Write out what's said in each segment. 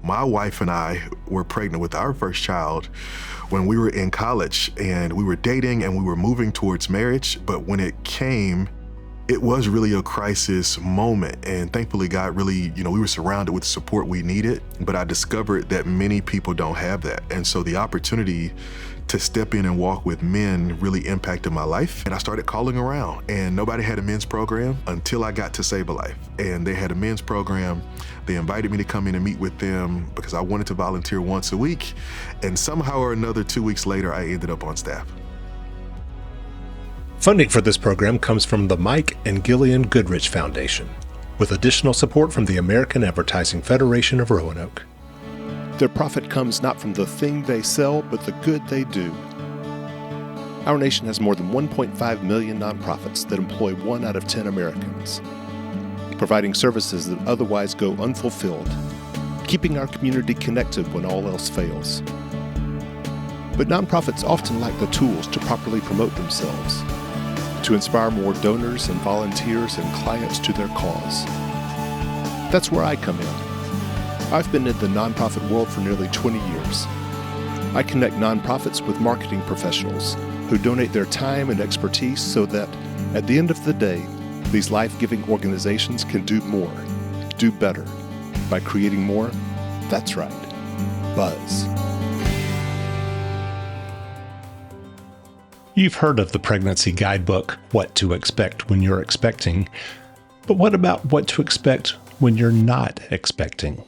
My wife and I were pregnant with our first child when we were in college, and we were dating and we were moving towards marriage. But when it came, it was really a crisis moment. And thankfully, God really, we were surrounded with the support we needed. But I discovered that many people don't have that. And so the opportunity to step in and walk with men really impacted my life. And I started calling around, and nobody had a men's program until I got to Sav-A-Life. And they had a men's program. They invited me to come in and meet with them because I wanted to volunteer once a week. And somehow or another, 2 weeks later, I ended up on staff. Funding for this program comes from the Mike and Gillian Goodrich Foundation, with additional support from the American Advertising Federation of Roanoke. Their profit comes not from the thing they sell, but the good they do. Our nation has more than 1.5 million nonprofits that employ 1 out of 10 Americans, providing services that otherwise go unfulfilled, keeping our community connected when all else fails. But nonprofits often lack the tools to properly promote themselves, to inspire more donors and volunteers and clients to their cause. That's where I come in. I've been in the nonprofit world for nearly 20 years. I connect nonprofits with marketing professionals who donate their time and expertise so that, at the end of the day, these life-giving organizations can do more, do better, by creating more, that's right, buzz. You've heard of the pregnancy guidebook, What to Expect When You're Expecting. But what about what to expect when you're not expecting?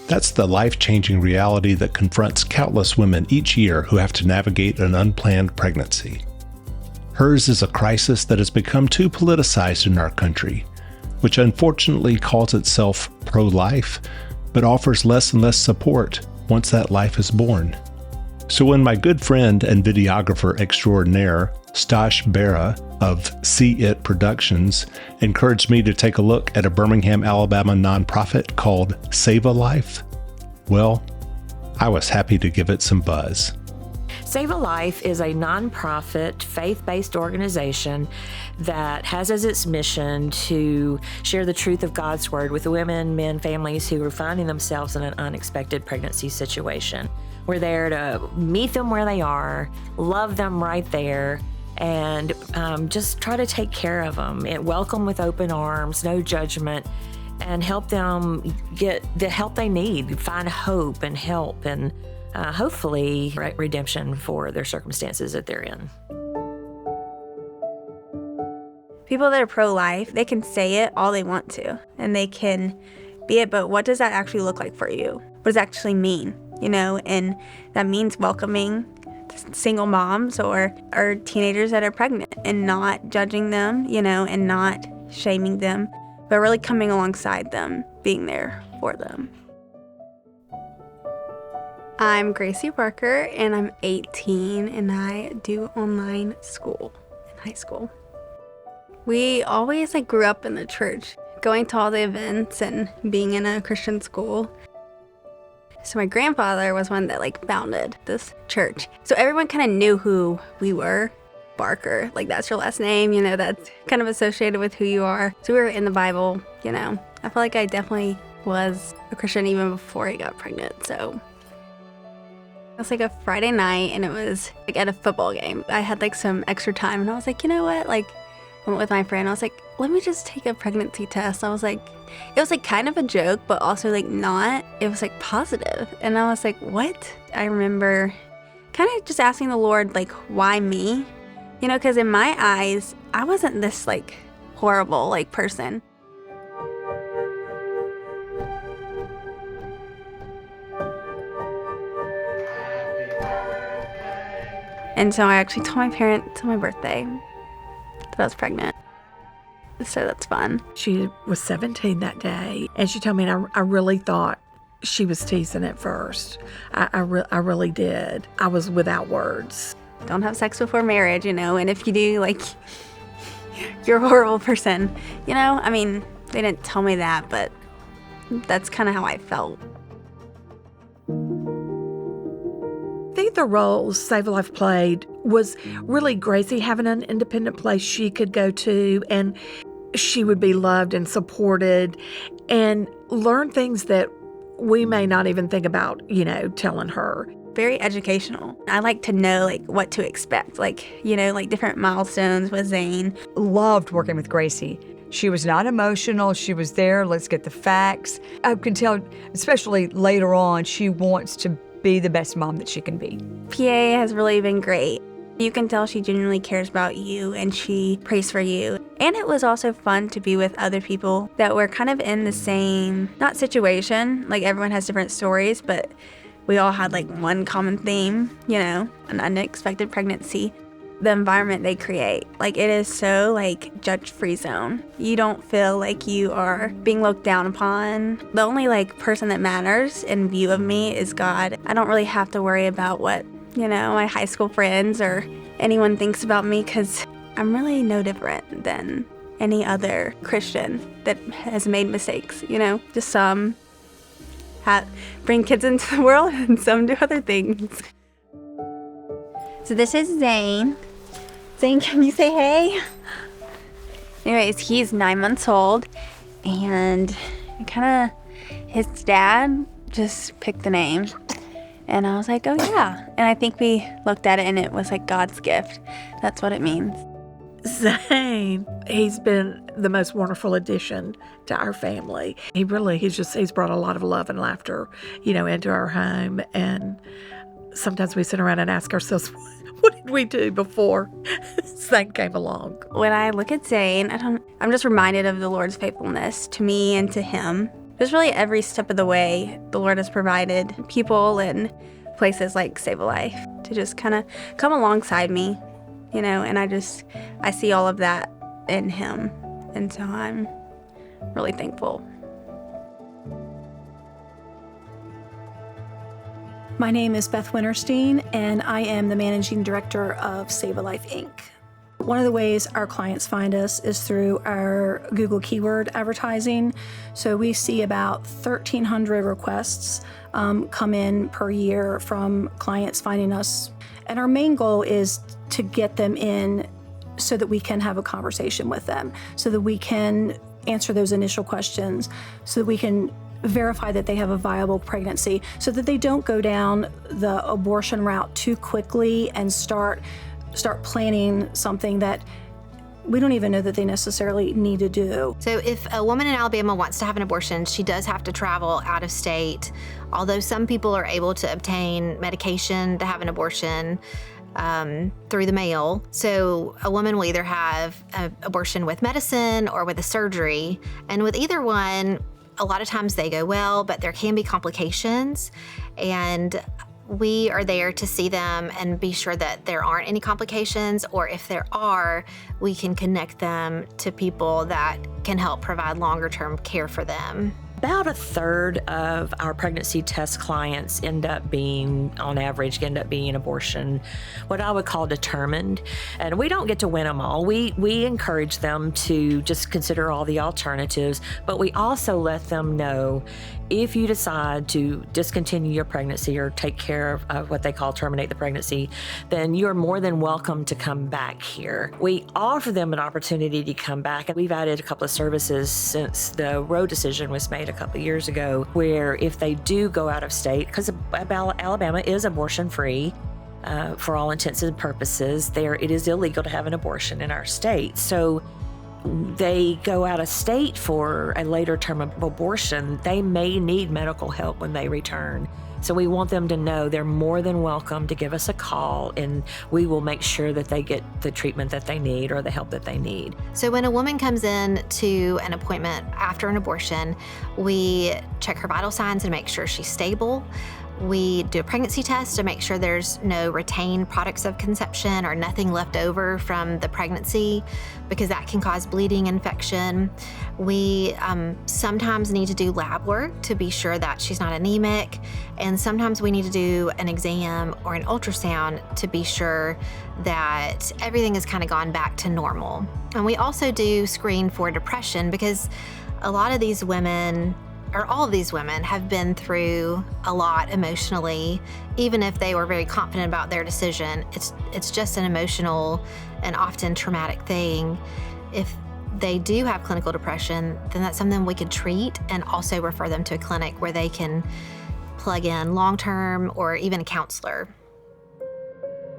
That's the life-changing reality that confronts countless women each year who have to navigate an unplanned pregnancy. Hers is a crisis that has become too politicized in our country, which unfortunately calls itself pro-life, but offers less and less support once that life is born. So when my good friend and videographer extraordinaire, Stas Bara of See It Productions, encouraged me to take a look at a Birmingham, Alabama nonprofit called Sav-A-Life, well, I was happy to give it some buzz. Sav-A-Life is a nonprofit, faith-based organization that has as its mission to share the truth of God's Word with women, men, families who are finding themselves in an unexpected pregnancy situation. We're there to meet them where they are, love them right there, and just try to take care of them and welcome with open arms, no judgment, and help them get the help they need, find hope and help, and hopefully redemption for their circumstances that they're in. People that are pro-life, they can say it all they want to, and they can be it, but what does that actually look like for you? What does it actually mean? And that means welcoming single moms or teenagers that are pregnant and not judging them, and not shaming them, but really coming alongside them, being there for them. I'm Gracie Parker, and I'm 18, and I do online school in high school. We always grew up in the church, going to all the events and being in a Christian school. So my grandfather was one that founded this church. So everyone kind of knew who we were. Barker, that's your last name, that's kind of associated with who you are. So we were in the Bible, I feel like I definitely was a Christian even before I got pregnant. So it was a Friday night, and it was at a football game. I had some extra time, and I was like, you know what? I went with my friend. I was like, let me just take a pregnancy test. I was like, it was kind of a joke, but also not. It was positive. And I was like, what? I remember kind of just asking the Lord, why me? Because in my eyes, I wasn't this horrible person. And so I actually told my parents on my birthday that I was pregnant. So that's fun. She was 17 that day, and she told me, and I really thought she was teasing at first. I really did. I was without words. Don't have sex before marriage, and if you do, you're a horrible person. They didn't tell me that, but that's kind of how I felt. I think the role Sav-A-Life played was really Gracie having an independent place she could go to, and she would be loved and supported and learn things that we may not even think about, telling her. Very educational. I like to know what to expect, different milestones with Zane. Loved working with Gracie. She was not emotional. She was there. Let's get the facts. I can tell, especially later on, she wants to be the best mom that she can be. PA has really been great. You can tell she genuinely cares about you and she prays for you. And it was also fun to be with other people that were kind of in the same, not situation, everyone has different stories, but we all had one common theme, an unexpected pregnancy. The environment they create, it is so judge-free zone. You don't feel like you are being looked down upon. The only person that matters in view of me is God. I don't really have to worry about what, my high school friends or anyone thinks about me, because I'm really no different than any other Christian that has made mistakes, Just some bring kids into the world and some do other things. So this is Zane. Zane, can you say hey? Anyways, he's 9 months old, and his dad just picked the name. And I was like, oh yeah. And I think we looked at it and it was God's gift. That's what it means. Zane, he's been the most wonderful addition to our family. He's brought a lot of love and laughter, into our home. And sometimes we sit around and ask ourselves, what did we do before Zane came along? When I look at Zane, I'm just reminded of the Lord's faithfulness to me and to him. Just really every step of the way, the Lord has provided people and places like Sav-A-Life to just kind of come alongside me, and I see all of that in him. And so I'm really thankful. My name is Beth Winterstein, and I am the Managing Director of Sav-A-Life, Inc. One of the ways our clients find us is through our Google keyword advertising. So we see about 1,300 requests come in per year from clients finding us. And our main goal is to get them in so that we can have a conversation with them, so that we can answer those initial questions, so that we can verify that they have a viable pregnancy, so that they don't go down the abortion route too quickly and start planning something that we don't even know that they necessarily need to do. So if a woman in Alabama wants to have an abortion, she does have to travel out of state. Although some people are able to obtain medication to have an abortion through the mail. So a woman will either have an abortion with medicine or with a surgery. And with either one, a lot of times they go well, but there can be complications. And we are there to see them and be sure that there aren't any complications, or if there are, we can connect them to people that can help provide longer-term care for them. About a third of our pregnancy test clients end up being abortion, what I would call determined. And we don't get to win them all. We encourage them to just consider all the alternatives, but we also let them know if you decide to discontinue your pregnancy or take care of what they call terminate the pregnancy, then you're more than welcome to come back here. We offer them an opportunity to come back, and we've added a couple of services since the Roe decision was made a couple of years ago, where if they do go out of state, because Alabama is abortion free, for all intents and purposes, it is illegal to have an abortion in our state. So they go out of state for a later term of abortion, they may need medical help when they return. So we want them to know they're more than welcome to give us a call, and we will make sure that they get the treatment that they need or the help that they need. So when a woman comes in to an appointment after an abortion, we check her vital signs and make sure she's stable. We do a pregnancy test to make sure there's no retained products of conception or nothing left over from the pregnancy, because that can cause bleeding, infection. We sometimes need to do lab work to be sure that she's not anemic, and sometimes we need to do an exam or an ultrasound to be sure that everything has kind of gone back to normal. And we also do screen for depression, because a lot of these women, or all of these women, have been through a lot emotionally. Even if they were very confident about their decision, it's just an emotional and often traumatic thing. If they do have clinical depression, then that's something we could treat and also refer them to a clinic where they can plug in long-term or even a counselor.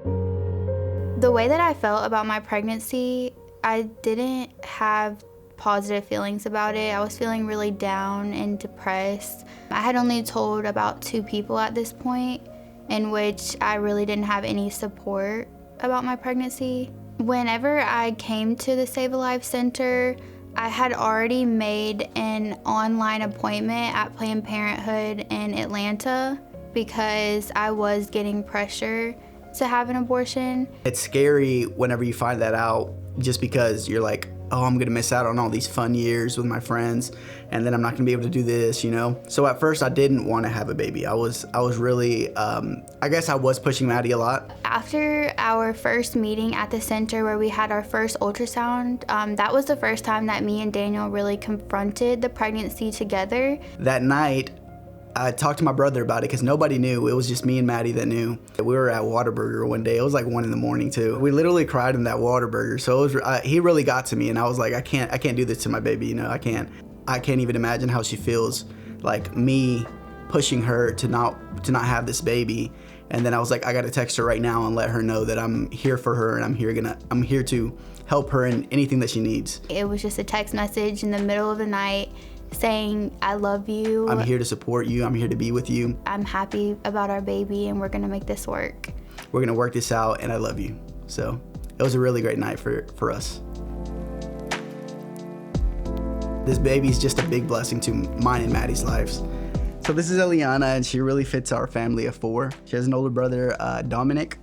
The way that I felt about my pregnancy, I didn't have positive feelings about it. I was feeling really down and depressed. I had only told about 2 people at this point, in which I really didn't have any support about my pregnancy. Whenever I came to the Sav-A-Life Center, I had already made an online appointment at Planned Parenthood in Atlanta because I was getting pressure to have an abortion. It's scary whenever you find that out, just because you're like, oh, I'm gonna miss out on all these fun years with my friends, and then I'm not gonna be able to do this, you know? So at first I didn't wanna have a baby. I was really, I guess I was pushing Maddie a lot. After our first meeting at the center where we had our first ultrasound, that was the first time that me and Daniel really confronted the pregnancy together. That night, I talked to my brother about it because nobody knew. It was just me and Maddie that knew. We were at Whataburger one day. It was like 1 a.m. too. We literally cried in that Whataburger. So it was, he really got to me, and I was like, I can't do this to my baby. You know, I can't even imagine how she feels, like me pushing her to not have this baby. And then I was like, I got to text her right now and let her know that I'm here for her, and I'm here to help her in anything that she needs. It was just a text message in the middle of the night saying, I love you. I'm here to support you. I'm here to be with you. I'm happy about our baby, and we're gonna make this work. We're gonna work this out, and I love you. So it was a really great night for us. This baby's just a big blessing to mine and Maddie's lives. So this is Eliana, and she really fits our family of 4. She has an older brother, Dominic.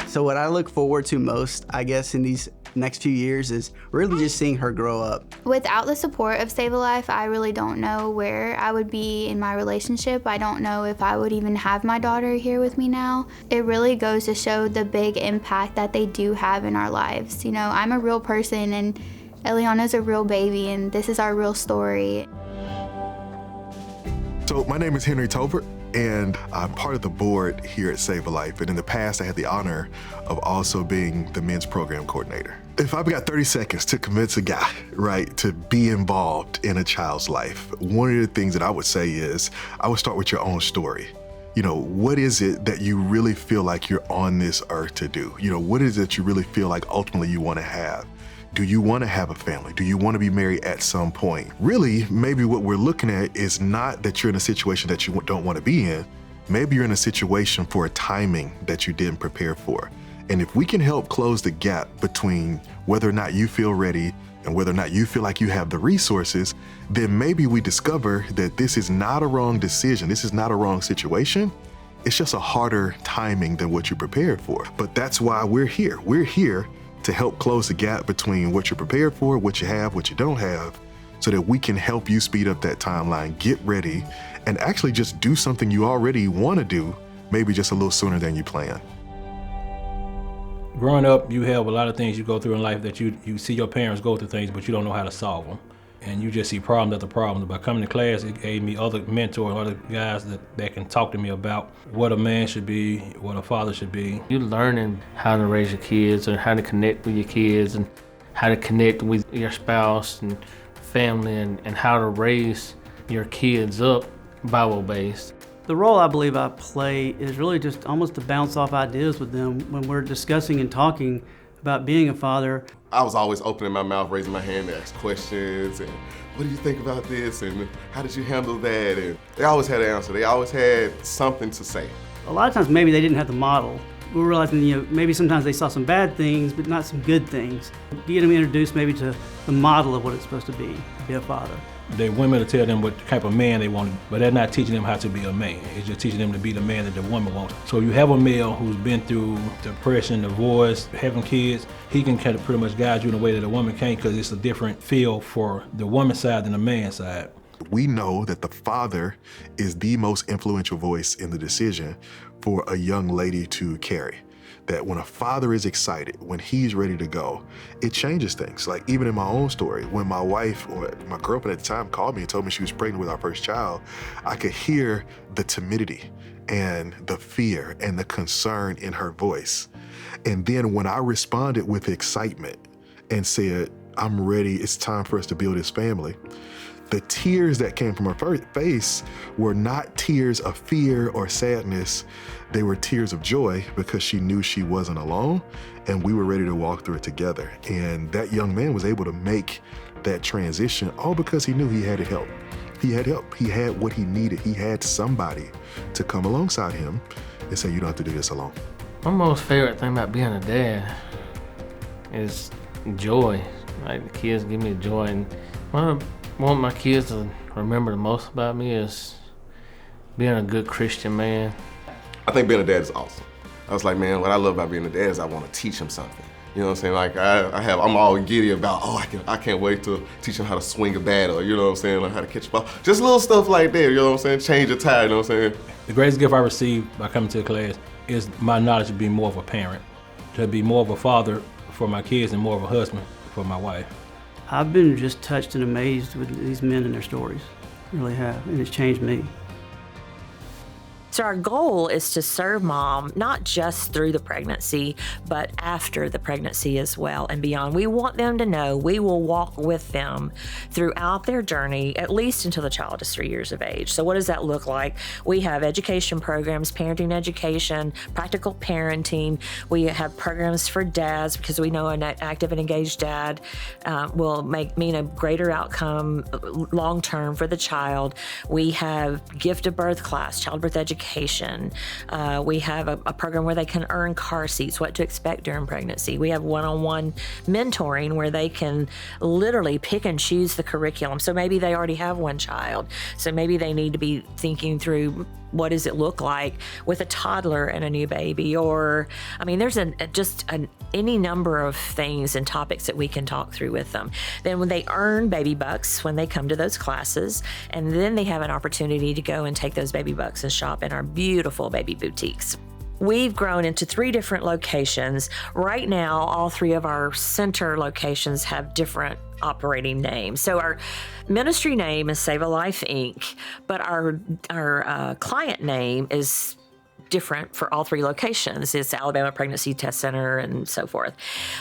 So what I look forward to most, I guess, in these next few years is really just seeing her grow up. Without the support of Sav-A-Life, I really don't know where I would be in my relationship. I don't know if I would even have my daughter here with me now. It really goes to show the big impact that they do have in our lives. You know, I'm a real person, and Eliana's a real baby, and this is our real story. So my name is Henry Tolbert, and I'm part of the board here at Sav-A-Life. And in the past, I had the honor of also being the men's program coordinator. If I've got 30 seconds to convince a guy, right, to be involved in a child's life, one of the things that I would say is, I would start with your own story. You know, what is it that you really feel like you're on this earth to do? You know, what is it that you really feel like ultimately you want to have? Do you want to have a family? Do you want to be married at some point? Really, maybe what we're looking at is not that you're in a situation that you don't want to be in. Maybe you're in a situation for a timing that you didn't prepare for. And if we can help close the gap between whether or not you feel ready and whether or not you feel like you have the resources, then maybe we discover that this is not a wrong decision. This is not a wrong situation. It's just a harder timing than what you prepared for. But that's why we're here. We're here to help close the gap between what you're prepared for, what you have, what you don't have, so that we can help you speed up that timeline, get ready, and actually just do something you already want to do, maybe just a little sooner than you planned. Growing up, you have a lot of things you go through in life that you see your parents go through things, but you don't know how to solve them. And you just see problem after problem. By coming to class, it gave me other mentors, other guys that can talk to me about what a man should be, what a father should be. You're learning how to raise your kids, and how to connect with your kids, and how to connect with your spouse and family, and how to raise your kids up Bible-based. The role I believe I play is really just almost to bounce off ideas with them when we're discussing and talking about being a father. I was always opening my mouth, raising my hand to ask questions, and what do you think about this, and how did you handle that? And they always had an answer. They always had something to say. A lot of times maybe they didn't have the model. We're realizing, you know, maybe sometimes they saw some bad things, but not some good things. Get them introduced maybe to the model of what it's supposed to be a father. They women to tell them what type of man they want, but they're not teaching them how to be a man. It's just teaching them to be the man that the woman wants. So you have a male who's been through depression, divorce, having kids, he can kind of pretty much guide you in a way that a woman can't, because it's a different feel for the woman's side than the man's side. We know that the father is the most influential voice in the decision for a young lady to carry. That when a father is excited, when he's ready to go, it changes things. Like even in my own story, when my wife or my girlfriend at the time called me and told me she was pregnant with our first child, I could hear the timidity and the fear and the concern in her voice. And then when I responded with excitement and said, I'm ready, it's time for us to build this family, the tears that came from her face were not tears of fear or sadness. They were tears of joy because she knew she wasn't alone and we were ready to walk through it together. And that young man was able to make that transition all because he knew he had help. He had help. He had what he needed. He had somebody to come alongside him and say, you don't have to do this alone. My most favorite thing about being a dad is joy. Like, the kids give me joy. And what I want my kids to remember the most about me is being a good Christian man. I think being a dad is awesome. I was like, man, what I love about being a dad is I want to teach him something. You know what I'm saying? Like, I'm all giddy about, I can't wait to teach him how to swing a bat, or, you know what I'm saying, like how to catch a ball. Just little stuff like that, you know what I'm saying? Change a tire, you know what I'm saying? The greatest gift I received by coming to the class is my knowledge of being more of a parent, to be more of a father for my kids and more of a husband for my wife. I've been just touched and amazed with these men and their stories. I really have, and it's changed me. So our goal is to serve mom, not just through the pregnancy, but after the pregnancy as well and beyond. We want them to know we will walk with them throughout their journey, at least until the child is 3 years of age. So what does that look like? We have education programs, parenting education, practical parenting. We have programs for dads because we know an active and engaged dad will mean a greater outcome long-term for the child. We have gift of birth class, childbirth education. We have a program where they can earn car seats, what to expect during pregnancy. We have one-on-one mentoring where they can literally pick and choose the curriculum. So maybe they already have one child. So maybe they need to be thinking through, what does it look like with a toddler and a new baby? Or, I mean, there's any number of things and topics that we can talk through with them. Then when they earn baby bucks, when they come to those classes, and then they have an opportunity to go and take those baby bucks and shop in our beautiful baby boutiques. We've grown into 3 different locations. Right now, all 3 of our center locations have different operating names. So our ministry name is Sav-A-Life Inc., but our client name is different for all 3 locations. It's Alabama Pregnancy Test Center and so forth.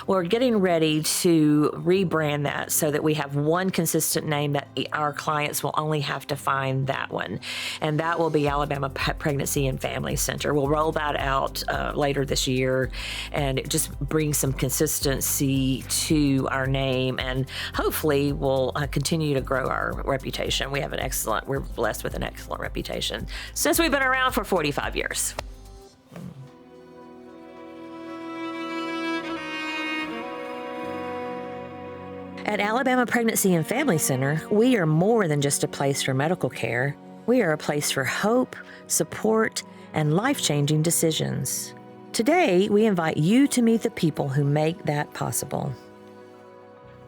We're getting ready to rebrand that so that we have one consistent name that our clients will only have to find that one. And that will be Alabama Pregnancy and Family Center. We'll roll that out later this year, and it just brings some consistency to our name, and hopefully we'll continue to grow our reputation. We're blessed with an excellent reputation since we've been around for 45 years. At Alabama Pregnancy and Family Center, we are more than just a place for medical care. We are a place for hope, support, and life-changing decisions. Today, we invite you to meet the people who make that possible.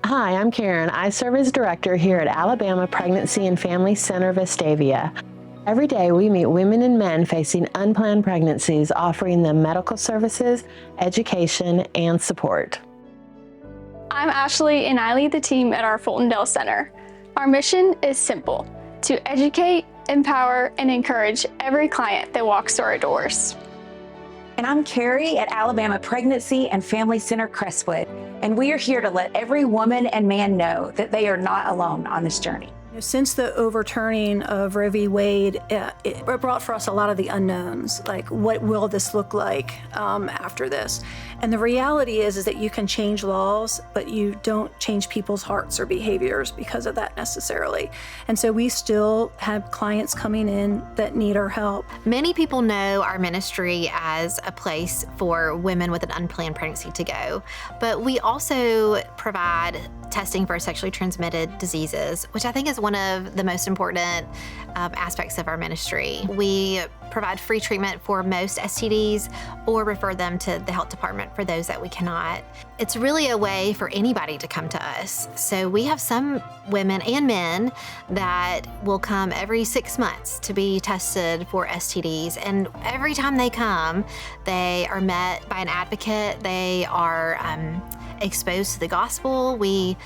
Hi, I'm Karen. I serve as director here at Alabama Pregnancy and Family Center Vestavia. Every day, we meet women and men facing unplanned pregnancies, offering them medical services, education, and support. I'm Ashley, and I lead the team at our Fultondale Center. Our mission is simple: to educate, empower, and encourage every client that walks through our doors. And I'm Carrie at Alabama Pregnancy and Family Center Crestwood, and we are here to let every woman and man know that they are not alone on this journey. Since the overturning of Roe v. Wade, it brought for us a lot of the unknowns, like what will this look like after this? And the reality is that you can change laws, but you don't change people's hearts or behaviors because of that necessarily. And so we still have clients coming in that need our help. Many people know our ministry as a place for women with an unplanned pregnancy to go, but we also provide testing for sexually transmitted diseases, which I think is one of the most important aspects of our ministry. We provide free treatment for most STDs or refer them to the health department for those that we cannot. It's really a way for anybody to come to us. So we have some women and men that will come every 6 months to be tested for STDs. And every time they come, they are met by an advocate. They are exposed to the gospel. We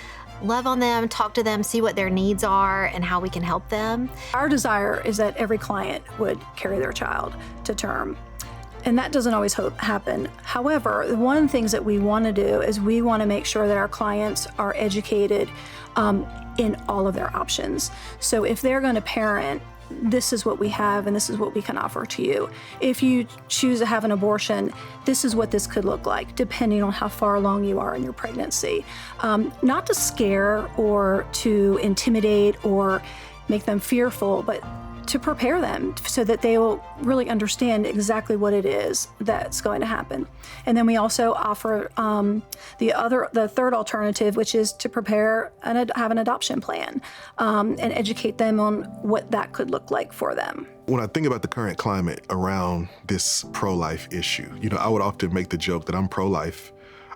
love on them, talk to them, see what their needs are and how we can help them. Our desire is that every client would carry their child to term. And that doesn't always happen. However, one of the things that we want to do is we want to make sure that our clients are educated in all of their options. So if they're going to parent, this is what we have and this is what we can offer to you. If you choose to have an abortion, this is what this could look like, depending on how far along you are in your pregnancy. Not to scare or to intimidate or make them fearful, but to prepare them so that they will really understand exactly what it is that's going to happen. And then we also offer the third alternative, which is to prepare and have an adoption plan and educate them on what that could look like for them. When I think about the current climate around this pro-life issue, I would often make the joke that I'm pro-life,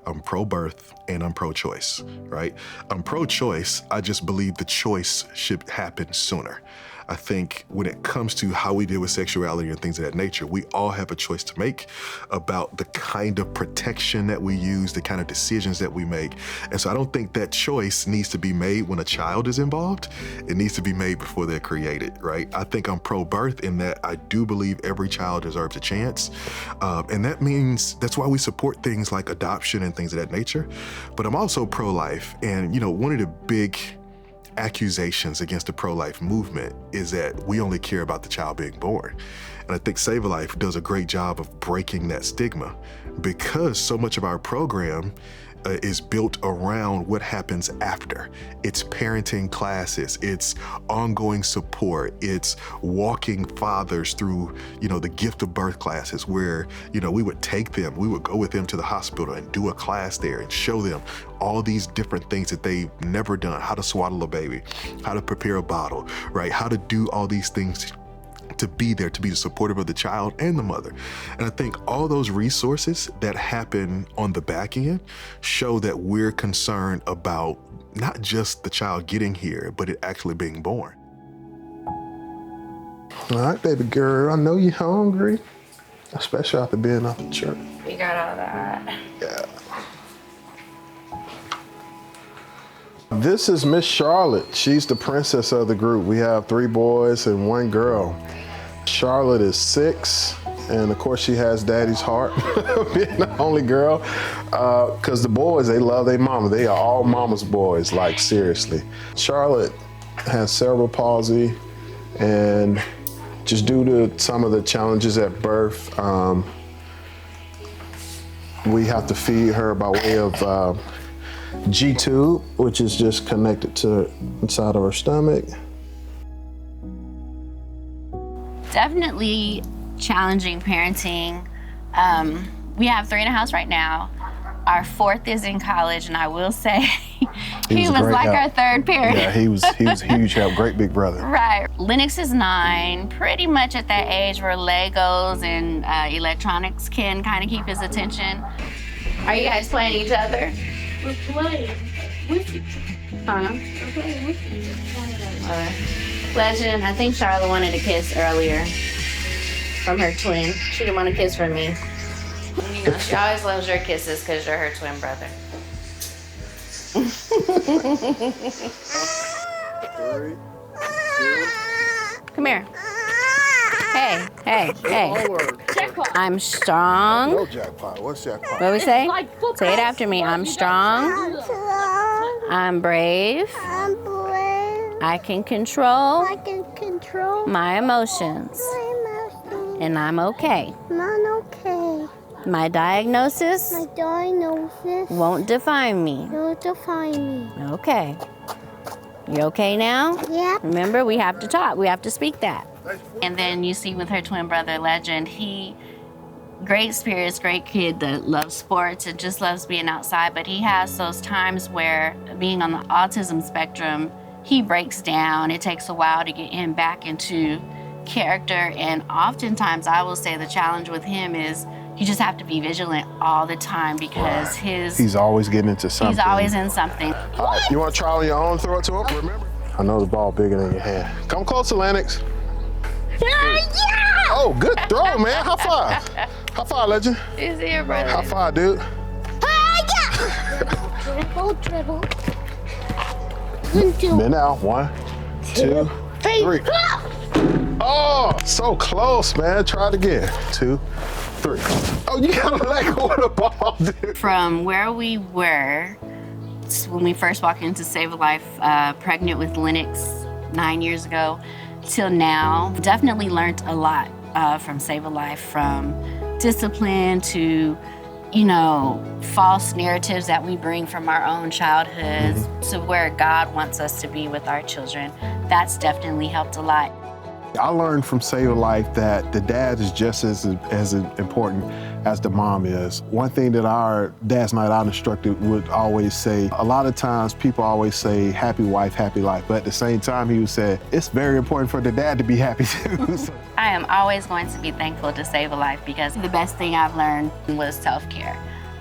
I'm pro-birth, and I'm pro-choice, right? I'm pro-choice. I just believe the choice should happen sooner. I think when it comes to how we deal with sexuality and things of that nature, we all have a choice to make about the kind of protection that we use, the kind of decisions that we make. And so I don't think that choice needs to be made when a child is involved. It needs to be made before they're created, right? I think I'm pro-birth in that I do believe every child deserves a chance. And that means that's why we support things like adoption and things of that nature. But I'm also pro-life. And, one of the big accusations against the pro-life movement is that we only care about the child being born. And I think Sav-A-Life does a great job of breaking that stigma, because so much of our program is built around what happens after. It's parenting classes, it's ongoing support, it's walking fathers through, the gift of birth classes where, we would take them, we would go with them to the hospital and do a class there and show them all these different things that they've never done, how to swaddle a baby, how to prepare a bottle, right? How to do all these things to be there, to be the supportive of the child and the mother. And I think all those resources that happen on the back end show that we're concerned about not just the child getting here, but it actually being born. All right, baby girl, I know you're hungry, especially after being off the church. We got all that. Yeah. This is Miss Charlotte. She's the princess of the group. We have 3 boys and 1 girl. Charlotte is 6, and of course she has daddy's heart, being the only girl, because the boys, they love their mama. They are all mama's boys, like seriously. Charlotte has cerebral palsy, and just due to some of the challenges at birth, we have to feed her by way of G-tube, which is just connected to inside of her stomach. Definitely challenging parenting. We have 3 in the house right now. Our 4th is in college, and I will say he was like our 3rd parent. Yeah, he was a huge help, great big brother. Right. Lennox is 9, pretty much at that age where Legos and electronics can kind of keep his attention. Are you guys playing each other? We're playing with you. Huh? We're playing with you. Legend, I think Charlotte wanted a kiss earlier from her twin. She didn't want a kiss from me. She always loves your kisses because you're her twin brother. Come here. Hey. I'm strong. No jackpot. What's jackpot? What do we say? Say it after me. I'm strong. I'm brave. I can control my emotions. And I'm okay. My diagnosis won't define me. Okay. You okay now? Yeah. Remember, we have to talk. We have to speak that. And then you see with her twin brother, Legend, great spirits, great kid that loves sports and just loves being outside, but he has those times where, being on the autism spectrum, he breaks down. It takes a while to get him back into character, and oftentimes I will say the challenge with him is you just have to be vigilant all the time because he's always getting into something. He's always in something. All right, you want to try on your own, throw it to him? Remember, I know the ball bigger than your hand. Come closer, Lennox. Yeah! Oh, good throw, man. High five. High five, Legend. He's here, brother. High five, dude. Dribble. Bend out. 1, 2, 3. Oh, so close, man. Try it again. 2, 3. Oh, you gotta let go of the ball, dude. From where we were when we first walked into Sav-A-Life, pregnant with Lennox 9 years ago, till now, definitely learned a lot from Sav-A-Life, from discipline to, false narratives that we bring from our own childhoods to where God wants us to be with our children. That's definitely helped a lot. I learned from Sav-A-Life that the dad is just as important as the mom is. One thing that our Dad's Night Out instructor would always say, a lot of times people always say, happy wife, happy life. But at the same time, he would say, it's very important for the dad to be happy too. I am always going to be thankful to Sav-A-Life because the best thing I've learned was self-care.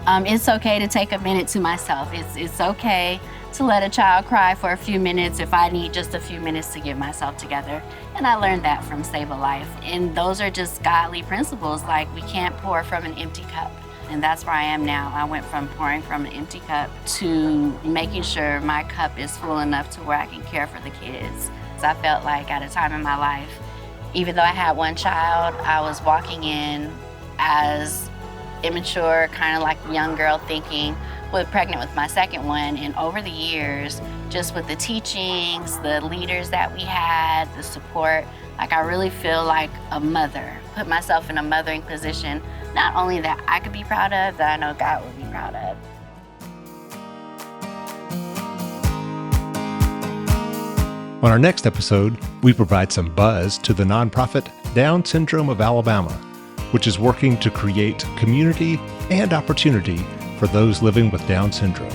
It's okay to take a minute to myself. It's okay to let a child cry for a few minutes if I need just a few minutes to get myself together. And I learned that from Sav-A-Life. And those are just godly principles, like we can't pour from an empty cup. And that's where I am now. I went from pouring from an empty cup to making sure my cup is full enough to where I can care for the kids. So I felt like at a time in my life, even though I had one child, I was walking in as immature, kind of like a young girl thinking, pregnant with my second one. And over the years, just with the teachings, the leaders that we had, the support, like I really feel like a mother, put myself in a mothering position, not only that I could be proud of, that I know God would be proud of. On our next episode, we provide some buzz to the nonprofit Down Syndrome of Alabama, which is working to create community and opportunity for those living with Down syndrome.